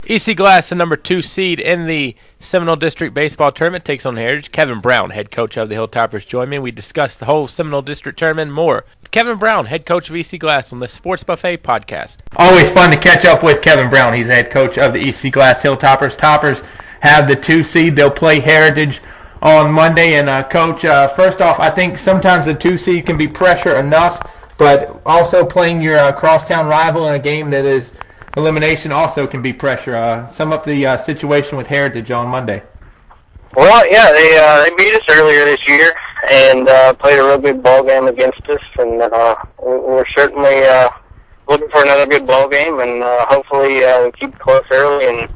EC Glass, the number 2 seed in the Seminole District Baseball Tournament, takes on Heritage. Kevin Brown, head coach of the Hilltoppers, join me. We discuss the whole Seminole District Tournament and more. Kevin Brown, head coach of EC Glass, on the Sports Buffet podcast. Always fun to catch up with Kevin Brown. He's the head coach of the EC Glass Hilltoppers. Toppers have the 2 seed. They'll play Heritage on Monday. And, Coach, first off, I think sometimes the 2 seed can be pressure enough, but also playing your crosstown rival in a game that is elimination also can be pressure. Sum up the situation with Heritage on Monday. Well, yeah, they beat us earlier this year and played a real good ball game against us, and we're certainly looking for another good ball game, and hopefully we keep it close early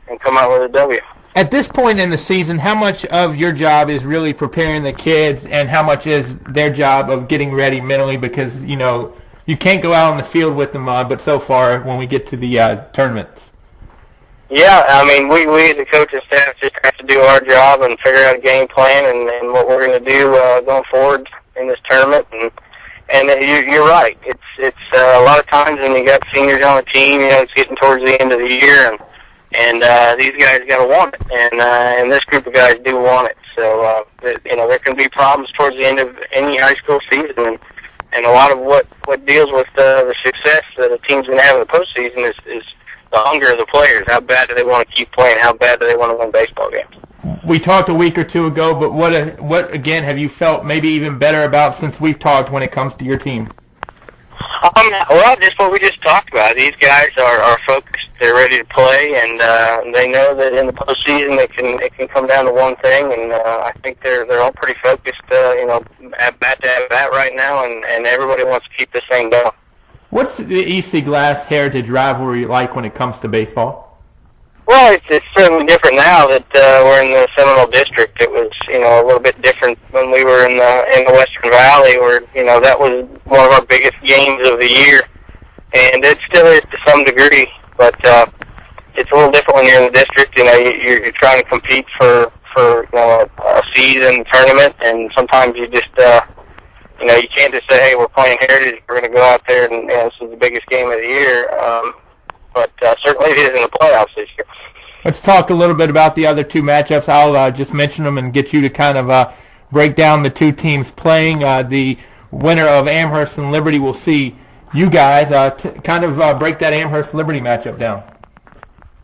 and come out with a W. At this point in the season, how much of your job is really preparing the kids, and how much is their job of getting ready mentally? Because, you know, you can't go out on the field with them, but so far when we get to the tournaments. Yeah, I mean, we as a coaching staff just have to do our job and figure out a game plan and what we're going to do going forward in this tournament. And you're right. It's a lot of times when you got seniors on the team, you know, it's getting towards the end of the year, and these guys got to want it, and this group of guys do want it. So you know, there can be problems towards the end of any high school season. And a lot of what deals with the success that a team's going to have in the postseason is the hunger of the players. How bad do they want to keep playing? How bad do they want to win baseball games? We talked a week or two ago, but what again have you felt maybe even better about since we've talked when it comes to your team? Well, just what we just talked about. These guys are focused. They're ready to play, and they know that in the postseason it can come down to one thing. And I think they're all pretty focused. You know, at bat right now, and everybody wants to keep this thing going. What's the EC Glass Heritage rivalry like when it comes to baseball? Well, it's certainly different now that we're in the Seminole District. It was, you know, a little bit different when we were in the Western Valley, where, you know, that was one of our biggest games of the year, and it still is to some degree. But it's a little different when you're in the district. You know, you're trying to compete for you know, a season tournament, and sometimes you just you know, you can't just say, hey, we're playing Heritage, we're going to go out there and, you know, this is the biggest game of the year. But certainly it is in the playoffs this year. Let's talk a little bit about the other 2 matchups. I'll just mention them and get you to kind of break down the 2 teams playing. The winner of Amherst and Liberty will see you guys kind of break that Amherst-Liberty matchup down.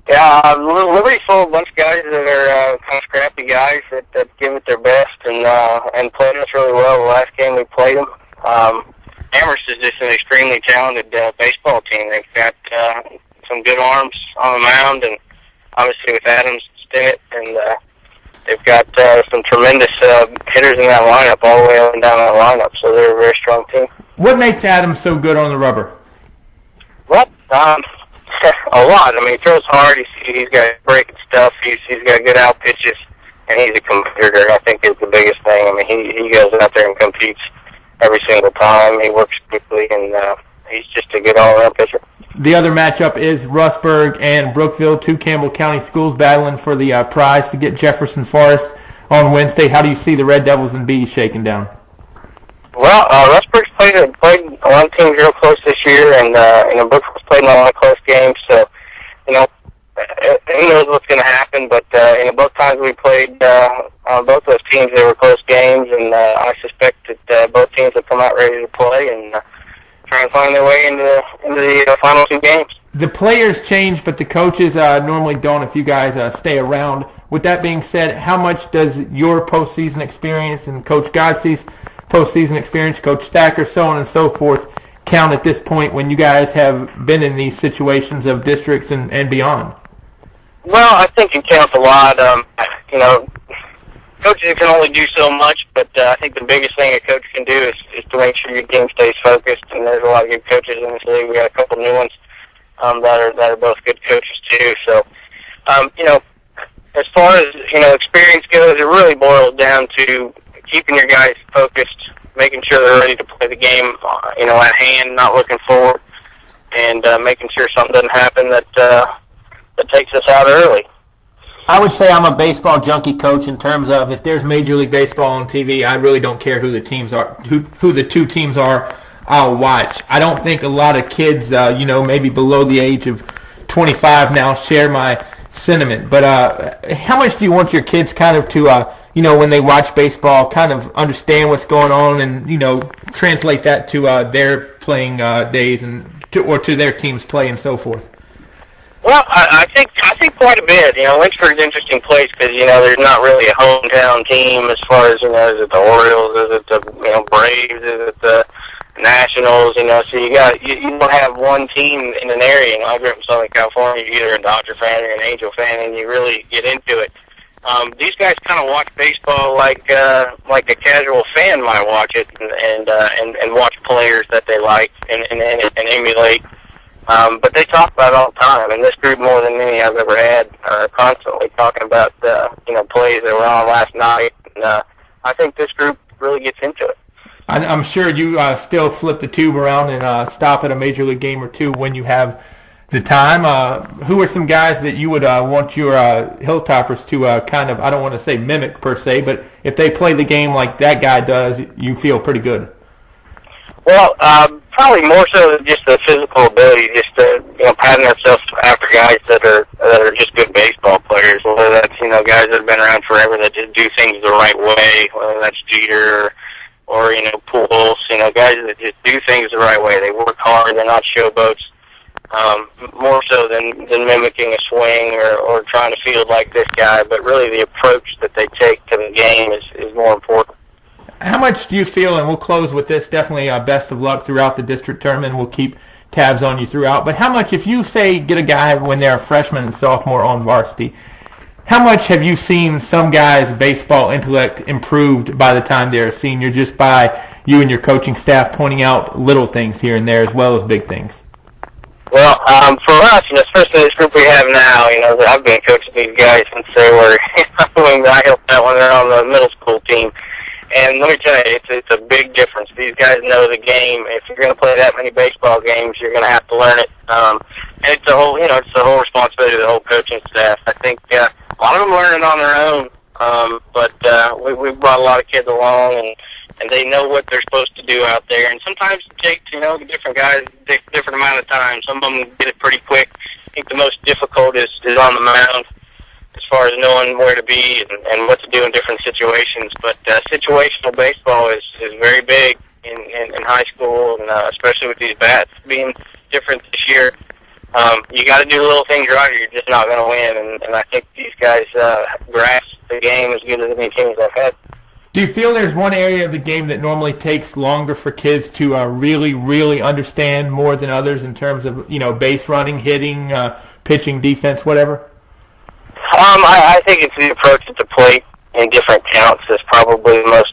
Yeah, Liberty's full of a bunch of guys that are kind of scrappy guys that give it their best and played us really well the last game we played them. Amherst is just an extremely talented baseball team. They've got some good arms on the mound, and obviously with Adams, Stinnett, and they've got some tremendous hitters in that lineup all the way up and down that lineup, so they're a very strong team. What makes Adams so good on the rubber? Well, a lot. I mean, he throws hard. He's got breaking stuff. He's got good out pitches, and he's a competitor. I think is the biggest thing. I mean, he goes out there and competes every single time. He works quickly, and he's just a good all-around pitcher. The other matchup is Rustburg and Brookville, 2 Campbell County schools battling for the prize to get Jefferson Forest on Wednesday. How do you see the Red Devils and Bees shaking down? Well, Rustburg's played a lot of teams real close this year, and you know, Brookville's played in a lot of close games. So, you know, who knows what's going to happen? But you know, both times we played on both those teams, they were close games, and I suspect that both teams will come out ready to play and try and find their way into the final 2 games. The players change, but the coaches normally don't if you guys stay around. With that being said, how much does your postseason experience and Coach Godsey's postseason experience, Coach Stacker, so on and so forth, count at this point when you guys have been in these situations of districts and beyond? Well, I think it counts a lot. You know, coaches can only do so much, but I think the biggest thing a coach can do is to make sure your team stays focused, and there's a lot of good coaches in this league. We got a couple new ones that are both good coaches too. So, you know, as far as, you know, experience goes, it really boils down to keeping your guys focused, making sure they're ready to play the game, you know, at hand, not looking forward, and making sure something doesn't happen that takes us out early. I would say I'm a baseball junkie coach in terms of if there's Major League Baseball on TV, I really don't care who the teams are, who the 2 teams are. I'll watch. I don't think a lot of kids, you know, maybe below the age of 25 now share my sentiment. But how much do you want your kids kind of to, when they watch baseball, kind of understand what's going on and, translate that to their playing days or to their team's play and so forth? Well, I think quite a bit. Lynchburg's an interesting place because there's not really a hometown team as far as is it the Orioles, is it the Braves, is it the Nationals? So you don't have one team in an area. I grew up in Southern California. You're either a Dodger fan or an Angel fan, and you really get into it. These guys kind of watch baseball like a casual fan might watch it, and watch players that they like and emulate. But they talk about it all the time, and this group more than any I've ever had are constantly talking about plays that were on last night. And I think this group really gets into it. I'm sure you still flip the tube around and stop at a major league game or two when you have the time. Who are some guys that you would want your Hilltoppers to kind of, I don't want to say mimic per se, but if they play the game like that guy does, you feel pretty good? Well, probably more so than just the physical ability, just pattern ourselves after guys that are just good baseball players, whether that's guys that have been around forever that just do things the right way, whether that's Jeter or Pujols, guys that just do things the right way. They work hard, they're not showboats. More so than mimicking a swing or trying to field like this guy, but really the approach that they take to the game is more important. How much do you feel, and we'll close with this, definitely best of luck throughout the district tournament, we'll keep tabs on you throughout, but how much, if you say get a guy when they're a freshman and sophomore on varsity, how much have you seen some guys' baseball intellect improved by the time they're a senior, just by you and your coaching staff pointing out little things here and there as well as big things? Well, for us, especially this group we have now, I've been coaching these guys since they were, I helped out when they're on the middle school team. And let me tell you, it's a big difference. These guys know the game. If you're going to play that many baseball games, you're going to have to learn it. And it's the whole responsibility of the whole coaching staff. I think a lot of them learn it on their own. But we brought a lot of kids along, and they know what they're supposed to do out there. And sometimes it takes, different guys take a different amount of time. Some of them get it pretty quick. I think the most difficult is on the mound, as far as knowing where to be and what to do in different situations. But situational baseball is very big in high school, and especially with these bats being different this year. You got to do little things right, or you're just not going to win. And I think these guys grasp the game as good as any teams I've had. Do you feel there's one area of the game that normally takes longer for kids to really, really understand more than others in terms of base running, hitting, pitching, defense, whatever? I think it's the approach at the plate in different counts is probably the most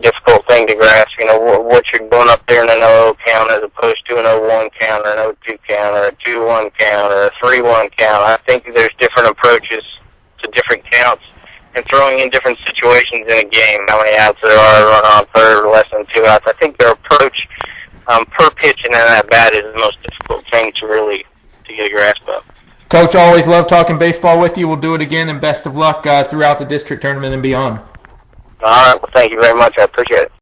difficult thing to grasp. What you're going up there in an 0 count as opposed to an 0-1 count or an 0-2 count or a 2-1 count or a 3-1 count. I think there's different approaches to different counts and throwing in different situations in a game. How many outs there are, run on third, or less than 2 outs. I think their approach per pitch and at bat is the most difficult thing to get a grasp of. Coach, always love talking baseball with you. We'll do it again, and best of luck throughout the district tournament and beyond. All right. Well, thank you very much. I appreciate it.